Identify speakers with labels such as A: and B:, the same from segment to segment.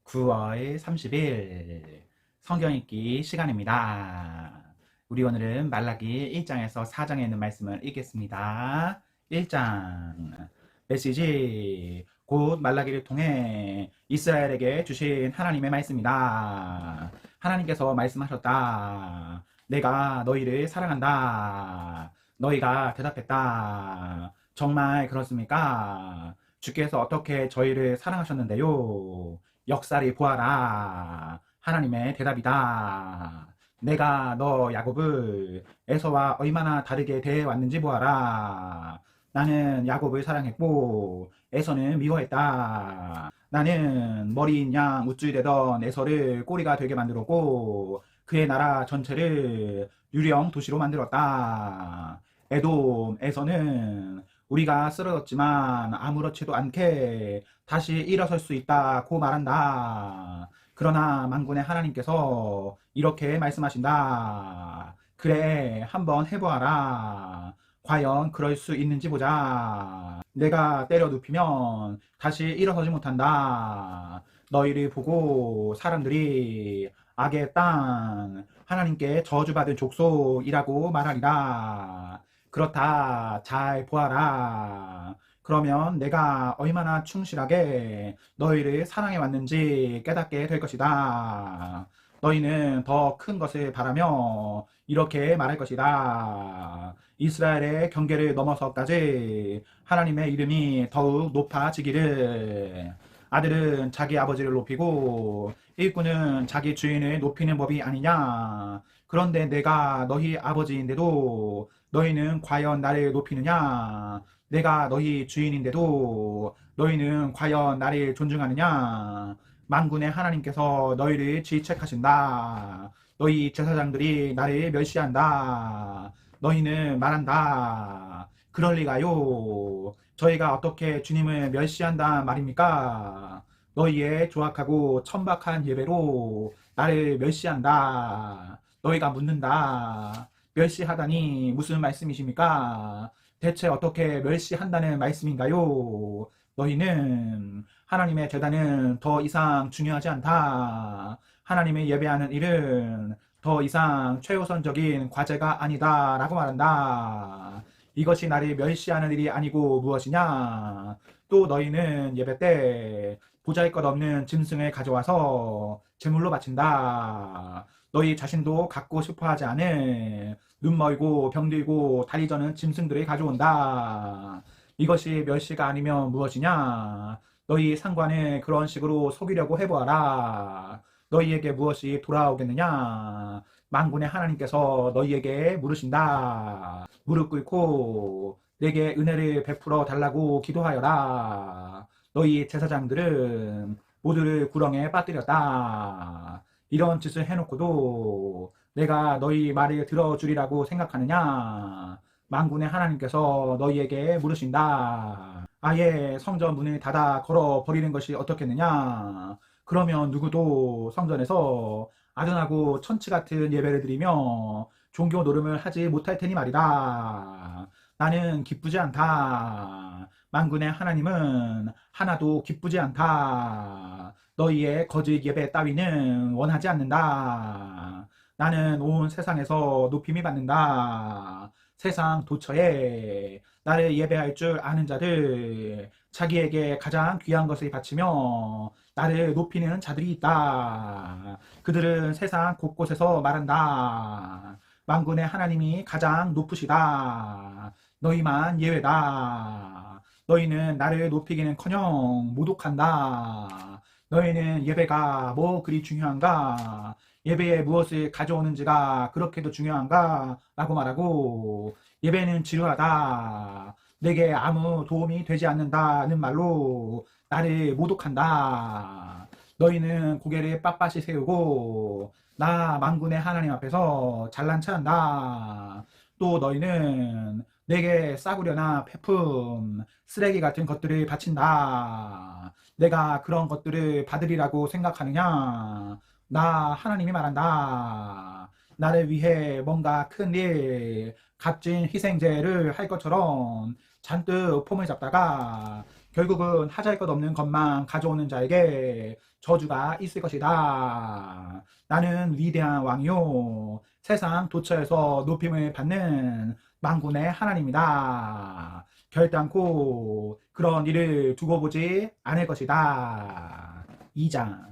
A: 9월 30일 성경 읽기 시간입니다. 우리 오늘은 말라기 1장에서 4장에 있는 말씀을 읽겠습니다. 1장 메시지 곧 말라기를 통해 이스라엘에게 주신 하나님의 말씀이다. 하나님께서 말씀하셨다. 내가 너희를 사랑한다. 너희가 대답했다. 정말 그렇습니까? 주께서 어떻게 저희를 사랑하셨는데요? 역사를 보아라. 하나님의 대답이다. 내가 너 야곱을 에서와 얼마나 다르게 대해왔는지 보아라. 나는 야곱을 사랑했고 에서는 미워했다. 나는 머리인 양 우쭐대던 에서를 꼬리가 되게 만들었고 그의 나라 전체를 유령 도시로 만들었다. 에돔에서는 우리가 쓰러졌지만 아무렇지도 않게 다시 일어설 수 있다고 말한다. 그러나 만군의 하나님께서 이렇게 말씀하신다. 그래, 한번 해보아라. 과연 그럴 수 있는지 보자. 내가 때려 눕히면 다시 일어서지 못한다. 너희를 보고 사람들이 악의 땅, 하나님께 저주받은 족속이라고 말하리라. 그렇다. 잘 보아라. 그러면 내가 얼마나 충실하게 너희를 사랑해 왔는지 깨닫게 될 것이다. 너희는 더 큰 것을 바라며 이렇게 말할 것이다. 이스라엘의 경계를 넘어서까지 하나님의 이름이 더욱 높아지기를. 아들은 자기 아버지를 높이고 일꾼은 자기 주인을 높이는 법이 아니냐. 그런데 내가 너희 아버지인데도 너희는 과연 나를 높이느냐? 내가 너희 주인인데도 너희는 과연 나를 존중하느냐? 만군의 하나님께서 너희를 질책하신다. 너희 제사장들이 나를 멸시한다. 너희는 말한다. 그럴 리가요. 저희가 어떻게 주님을 멸시한다 말입니까? 너희의 조악하고 천박한 예배로 나를 멸시한다. 너희가 묻는다. 멸시하다니 무슨 말씀이십니까? 대체 어떻게 멸시한다는 말씀인가요? 너희는 하나님의 제단은 더 이상 중요하지 않다. 하나님의 예배하는 일은 더 이상 최우선적인 과제가 아니다 라고 말한다. 이것이 나를 멸시하는 일이 아니고 무엇이냐? 또 너희는 예배 때 보잘것없는 짐승을 가져와서 제물로 바친다. 너희 자신도 갖고 싶어 하지 않은 눈 멀고 병들고 다리 저는 짐승들을 가져온다. 이것이 멸시가 아니면 무엇이냐? 너희 상관을 그런 식으로 속이려고 해보아라. 너희에게 무엇이 돌아오겠느냐? 만군의 하나님께서 너희에게 물으신다. 무릎 꿇고 내게 은혜를 베풀어 달라고 기도하여라. 너희 제사장들은 모두를 구렁에 빠뜨렸다. 이런 짓을 해놓고도 내가 너희 말을 들어주리라고 생각하느냐? 만군의 하나님께서 너희에게 물으신다. 아예 성전 문을 닫아 걸어 버리는 것이 어떻겠느냐? 그러면 누구도 성전에서 아련하고 천치 같은 예배를 드리며 종교 노름을 하지 못할 테니 말이다. 나는 기쁘지 않다. 만군의 하나님은 하나도 기쁘지 않다. 너희의 거짓 예배 따위는 원하지 않는다. 나는 온 세상에서 높임이 받는다. 세상 도처에 나를 예배할 줄 아는 자들, 자기에게 가장 귀한 것을 바치며 나를 높이는 자들이 있다. 그들은 세상 곳곳에서 말한다. 만군의 하나님이 가장 높으시다. 너희만 예외다. 너희는 나를 높이기는커녕 모독한다. 너희는 예배가 뭐 그리 중요한가? 예배에 무엇을 가져오는지가 그렇게도 중요한가? 라고 말하고 예배는 지루하다. 내게 아무 도움이 되지 않는다는 말로 나를 모독한다. 너희는 고개를 빳빳이 세우고 나 만군의 하나님 앞에서 잘난 체한다. 또 너희는 내게 싸구려나 폐품, 쓰레기 같은 것들을 바친다. 내가 그런 것들을 받으리라고 생각하느냐? 나 하나님이 말한다. 나를 위해 뭔가 큰 일, 값진 희생제를 할 것처럼 잔뜩 폼을 잡다가 결국은 하잘 것 없는 것만 가져오는 자에게 저주가 있을 것이다. 나는 위대한 왕이요 세상 도처에서 높임을 받는 만군의 하나님이다. 결단코 그런 일을 두고 보지 않을 것이다. 2장.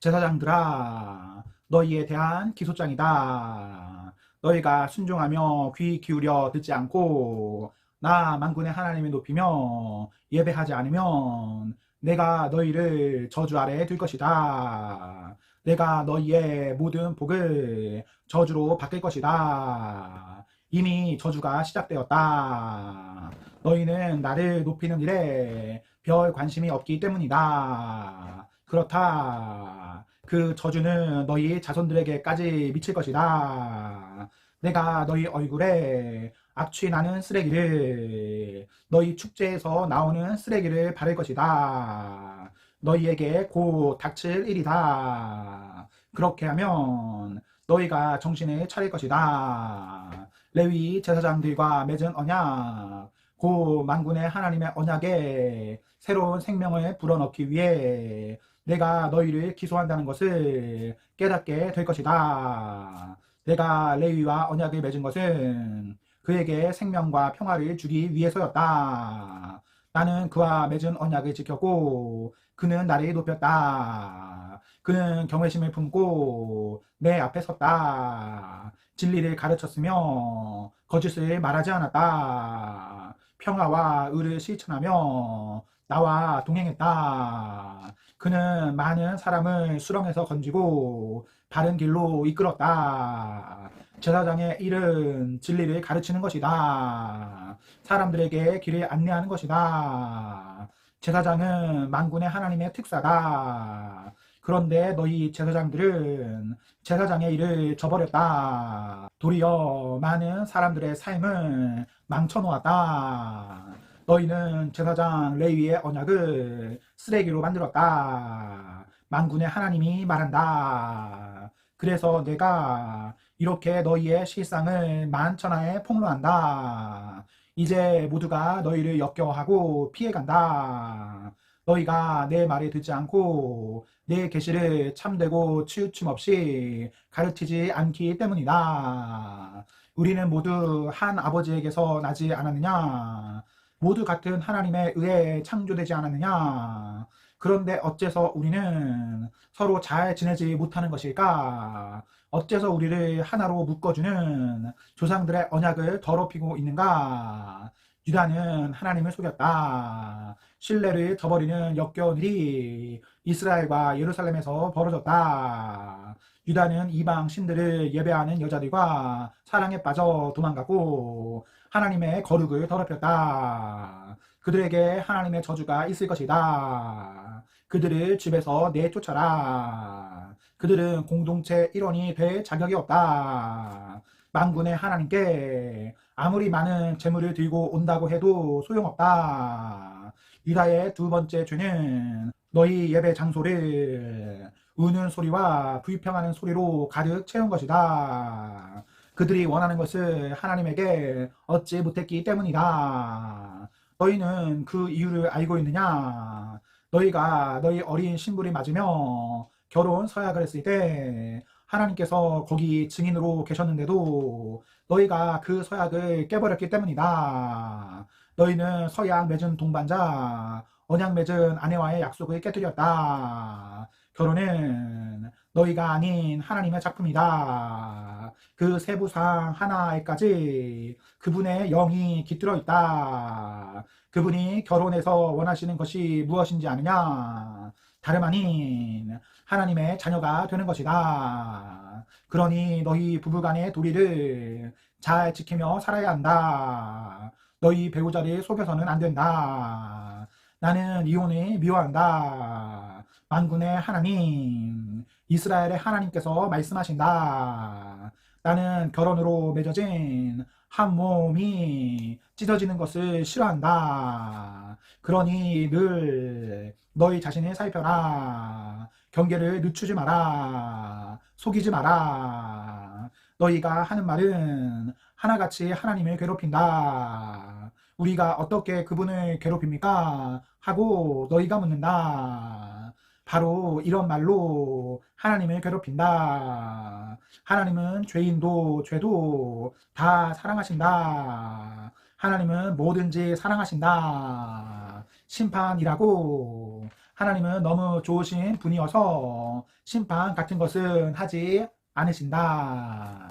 A: 제사장들아, 너희에 대한 기소장이다. 너희가 순종하며 귀 기울여 듣지 않고 나 만군의 하나님을 높이며 예배하지 않으면 내가 너희를 저주 아래에 둘 것이다. 내가 너희의 모든 복을 저주로 바뀔 것이다. 이미 저주가 시작되었다. 너희는 나를 높이는 일에 별 관심이 없기 때문이다. 그렇다. 그 저주는 너희 자손들에게까지 미칠 것이다. 내가 너희 얼굴에 악취 나는 쓰레기를, 너희 축제에서 나오는 쓰레기를 바를 것이다. 너희에게 곧 닥칠 일이다. 그렇게 하면 너희가 정신을 차릴 것이다. 레위 제사장들과 맺은 언약, 곧 만군의 하나님의 언약에 새로운 생명을 불어넣기 위해 내가 너희를 기소한다는 것을 깨닫게 될 것이다. 내가 레위와 언약을 맺은 것은 그에게 생명과 평화를 주기 위해서였다. 나는 그와 맺은 언약을 지켰고 그는 나를 높였다. 그는 경외심을 품고 내 앞에 섰다. 진리를 가르쳤으며 거짓을 말하지 않았다. 평화와 의를 실천하며 나와 동행했다. 그는 많은 사람을 수렁에서 건지고 바른 길로 이끌었다. 제사장의 일은 진리를 가르치는 것이다. 사람들에게 길을 안내하는 것이다. 제사장은 만군의 하나님의 특사다. 그런데 너희 제사장들은 제사장의 일을 저버렸다. 도리어 많은 사람들의 삶을 망쳐놓았다. 너희는 제사장 레위의 언약을 쓰레기로 만들었다. 만군의 하나님이 말한다. 그래서 내가 이렇게 너희의 실상을 만천하에 폭로한다. 이제 모두가 너희를 역겨워하고 피해간다. 너희가 내 말을 듣지 않고 내 계시를 참되고 치우침 없이 가르치지 않기 때문이다. 우리는 모두 한 아버지에게서 나지 않았느냐? 모두 같은 하나님에 의해 창조되지 않았느냐? 그런데 어째서 우리는 서로 잘 지내지 못하는 것일까? 어째서 우리를 하나로 묶어주는 조상들의 언약을 더럽히고 있는가? 유다는 하나님을 속였다. 신뢰를 저버리는 역겨운 일이 이스라엘과 예루살렘에서 벌어졌다. 유다는 이방 신들을 예배하는 여자들과 사랑에 빠져 도망가고 하나님의 거룩을 더럽혔다. 그들에게 하나님의 저주가 있을 것이다. 그들을 집에서 내쫓아라. 그들은 공동체 일원이 될 자격이 없다. 만군의 하나님께 아무리 많은 재물을 들고 온다고 해도 소용없다. 유다의 두 번째 죄는 너희 예배 장소를 우는 소리와 불평하는 소리로 가득 채운 것이다. 그들이 원하는 것을 하나님에게 얻지 못했기 때문이다. 너희는 그 이유를 알고 있느냐? 너희가 너희 어린 신부를 맞으며 결혼 서약을 했을 때 하나님께서 거기 증인으로 계셨는데도 너희가 그 서약을 깨버렸기 때문이다. 너희는 서약 맺은 동반자, 언약 맺은 아내와의 약속을 깨뜨렸다. 결혼은 너희가 아닌 하나님의 작품이다. 그 세부상 하나에까지 그분의 영이 깃들어 있다. 그분이 결혼해서 원하시는 것이 무엇인지 아느냐? 다름 아닌 하나님의 자녀가 되는 것이다. 그러니 너희 부부간의 도리를 잘 지키며 살아야 한다. 너희 배우자를 속여서는 안 된다. 나는 이혼을 미워한다. 만군의 하나님, 이스라엘의 하나님께서 말씀하신다. 나는 결혼으로 맺어진 한 몸이 찢어지는 것을 싫어한다. 그러니 늘 너희 자신을 살펴라. 경계를 늦추지 마라. 속이지 마라. 너희가 하는 말은 하나같이 하나님을 괴롭힌다. 우리가 어떻게 그분을 괴롭힙니까? 하고 너희가 묻는다. 바로 이런 말로 하나님을 괴롭힌다. 하나님은 죄인도 죄도 다 사랑하신다. 하나님은 뭐든지 사랑하신다. 심판이라고. 하나님은 너무 좋으신 분이어서 심판 같은 것은 하지 않으신다.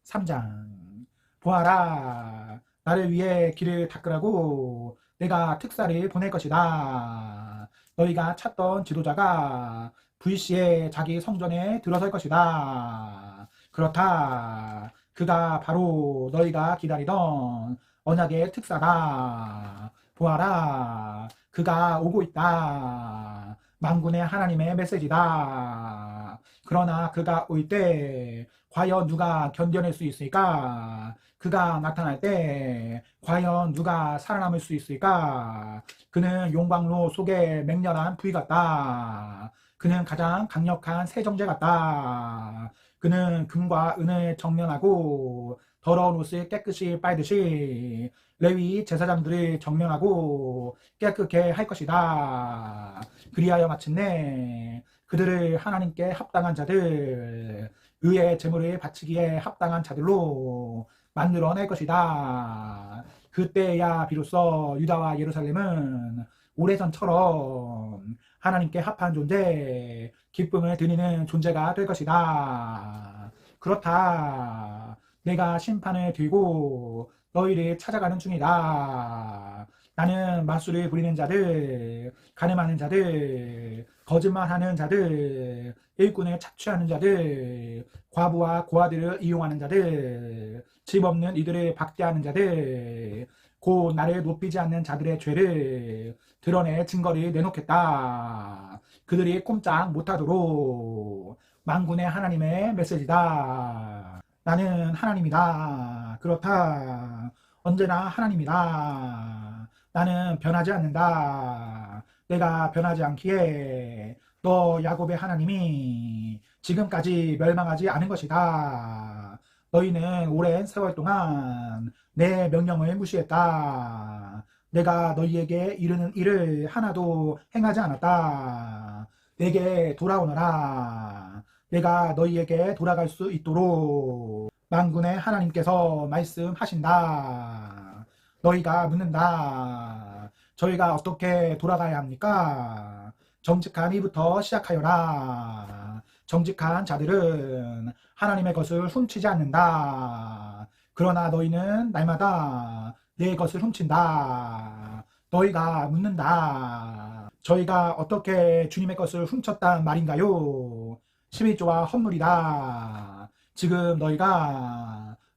A: 3장. 보아라. 나를 위해 길을 닦으라고 내가 특사를 보낼 것이다. 너희가 찾던 지도자가 불시에 자기 성전에 들어설 것이다. 그렇다. 그가 바로 너희가 기다리던 언약의 특사다. 보아라. 그가 오고 있다. 만군의 하나님의 메시지다. 그러나 그가 올 때 과연 누가 견뎌낼 수 있을까? 그가 나타날 때 과연 누가 살아남을 수 있을까? 그는 용광로 속에 맹렬한 불 같다. 그는 가장 강력한 세정제 같다. 그는 금과 은을 정련하고 더러운 옷을 깨끗이 빨듯이 레위 제사장들을 정련하고 깨끗게 할 것이다. 그리하여 마침내 그들을 하나님께 합당한 자들, 의의 제물을 바치기에 합당한 자들로 만들어낼 것이다. 그때야 비로소 유다와 예루살렘은 오래전처럼 하나님께 합한 존재, 기쁨을 드리는 존재가 될 것이다. 그렇다. 내가 심판을 들고 너희를 찾아가는 중이다. 나는 마술을 부리는 자들, 가늠하는 자들, 거짓말하는 자들, 일꾼을 착취하는 자들, 과부와 고아들을 이용하는 자들, 집 없는 이들을 박대하는 자들, 곧 나를 높이지 않는 자들의 죄를 드러내 증거를 내놓겠다. 그들이 꼼짝 못하도록. 만군의 하나님의 메시지다. 나는 하나님이다. 그렇다. 언제나 하나님이다. 나는 변하지 않는다. 내가 변하지 않기에 너 야곱의 하나님이 지금까지 멸망하지 않은 것이다. 너희는 오랜 세월 동안 내 명령을 무시했다. 내가 너희에게 이르는 일을 하나도 행하지 않았다. 내게 돌아오너라. 내가 너희에게 돌아갈 수 있도록 만군의 하나님께서 말씀하신다. 너희가 묻는다. 저희가 어떻게 돌아가야 합니까? 정직한 이부터 시작하여라. 정직한 자들은 하나님의 것을 훔치지 않는다. 그러나 너희는 날마다 내 것을 훔친다. 너희가 묻는다. 저희가 어떻게 주님의 것을 훔쳤단 말인가요? 11조와 헌물이다. 지금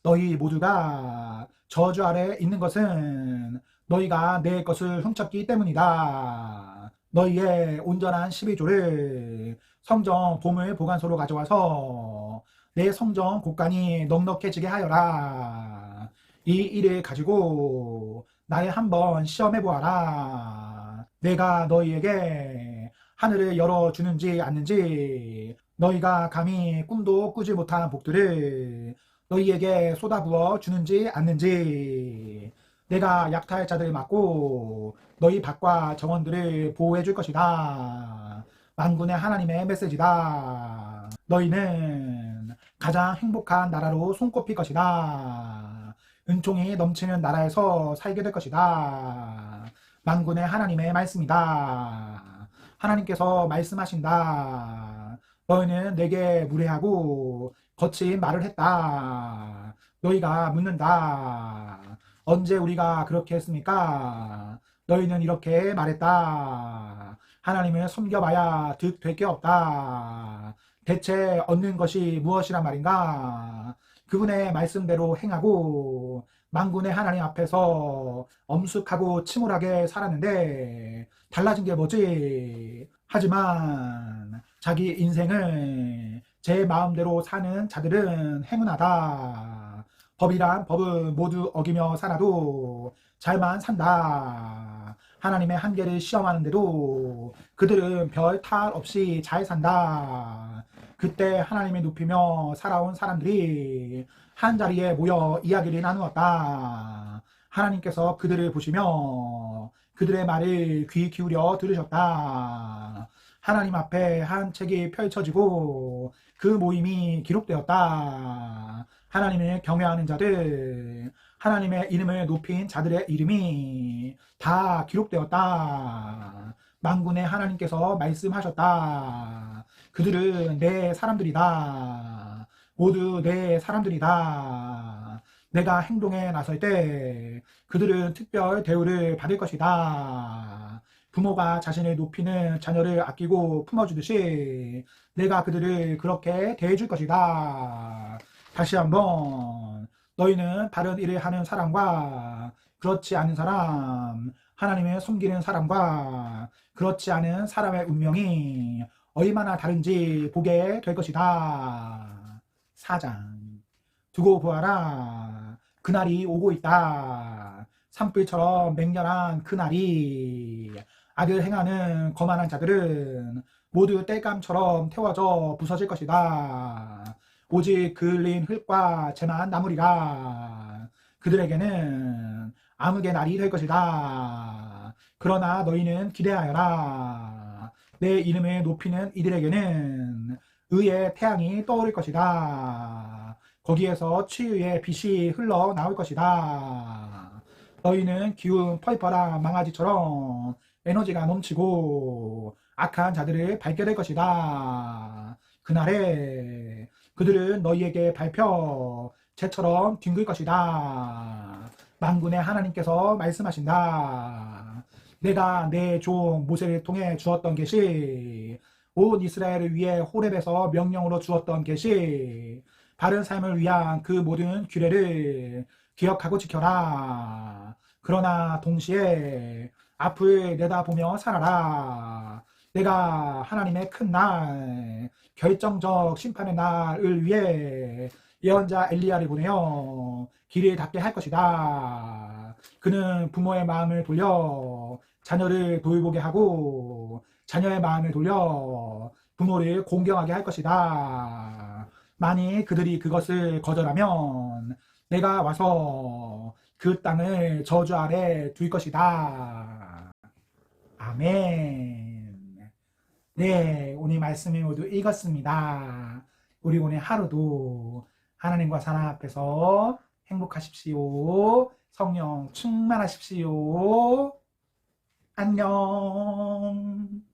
A: 너희 모두가 저주 아래 있는 것은 너희가 내 것을 훔쳤기 때문이다. 너희의 온전한 12조를 성전 보물 보관소로 가져와서 내 성전 곳간이 넉넉해지게 하여라. 이 일을 가지고 나를 한번 시험해 보아라. 내가 너희에게 하늘을 열어주는지 않는지, 너희가 감히 꿈도 꾸지 못한 복들을 너희에게 쏟아부어 주는지 않는지, 내가 약탈 자들을 막고 너희 밭과 정원들을 보호해 줄 것이다. 만군의 하나님의 메시지다. 너희는 가장 행복한 나라로 손꼽힐 것이다. 은총이 넘치는 나라에서 살게 될 것이다. 만군의 하나님의 말씀이다. 하나님께서 말씀하신다. 너희는 내게 무례하고 거친 말을 했다. 너희가 묻는다. 언제 우리가 그렇게 했습니까? 너희는 이렇게 말했다. 하나님을 섬겨봐야 득 될 게 없다. 대체 얻는 것이 무엇이란 말인가? 그분의 말씀대로 행하고 만군의 하나님 앞에서 엄숙하고 침울하게 살았는데 달라진 게 뭐지? 하지만 자기 인생을 제 마음대로 사는 자들은 행운하다. 법이란 법은 모두 어기며 살아도 잘만 산다. 하나님의 한계를 시험하는데도 그들은 별 탈 없이 잘 산다. 그때 하나님을 높이며 살아온 사람들이 한 자리에 모여 이야기를 나누었다. 하나님께서 그들을 보시며 그들의 말을 귀 기울여 들으셨다. 하나님 앞에 한 책이 펼쳐지고 그 모임이 기록되었다. 하나님을 경외하는 자들, 하나님의 이름을 높인 자들의 이름이 다 기록되었다. 만군의 하나님께서 말씀하셨다. 그들은 내 사람들이다. 모두 내 사람들이다. 내가 행동에 나설 때 그들은 특별 대우를 받을 것이다. 부모가 자신을 높이는 자녀를 아끼고 품어주듯이 내가 그들을 그렇게 대해줄 것이다. 다시 한번 너희는 바른 일을 하는 사람과 그렇지 않은 사람, 하나님을 섬기는 사람과 그렇지 않은 사람의 운명이 얼마나 다른지 보게 될 것이다. 4장. 두고 보아라. 그날이 오고 있다. 산불처럼 맹렬한 그날이 악을 행하는 거만한 자들은 모두 땔감처럼 태워져 부서질 것이다. 오직 그을린 흙과 재만 남으리라. 그들에게는 암흑의 날이 될 것이다. 그러나 너희는 기대하여라. 내 이름을 높이는 이들에게는 의의 태양이 떠오를 것이다. 거기에서 치유의 빛이 흘러나올 것이다. 너희는 기운 펄펄한 망아지처럼 에너지가 넘치고 악한 자들을 밟게 될 것이다. 그날에 그들은 너희에게 밟혀 재처럼 뒹굴 것이다. 만군의 하나님께서 말씀하신다. 내가 내 종 모세를 통해 주었던 계시, 온 이스라엘을 위해 호렙에서 명령으로 주었던 계시, 바른 삶을 위한 그 모든 규례를 기억하고 지켜라. 그러나 동시에 앞을 내다보며 살아라. 내가 하나님의 큰 날, 결정적 심판의 날을 위해 예언자 엘리야를 보내어 길을 닫게 할 것이다. 그는 부모의 마음을 돌려 자녀를 돌보게 하고 자녀의 마음을 돌려 부모를 공경하게 할 것이다. 만일 그들이 그것을 거절하면 내가 와서 그 땅을 저주 아래 둘 것이다. 아멘. 네, 오늘 말씀을 모두 읽었습니다. 우리 오늘 하루도 하나님과 사랑 앞에서 행복하십시오. 성령 충만하십시오. 안녕.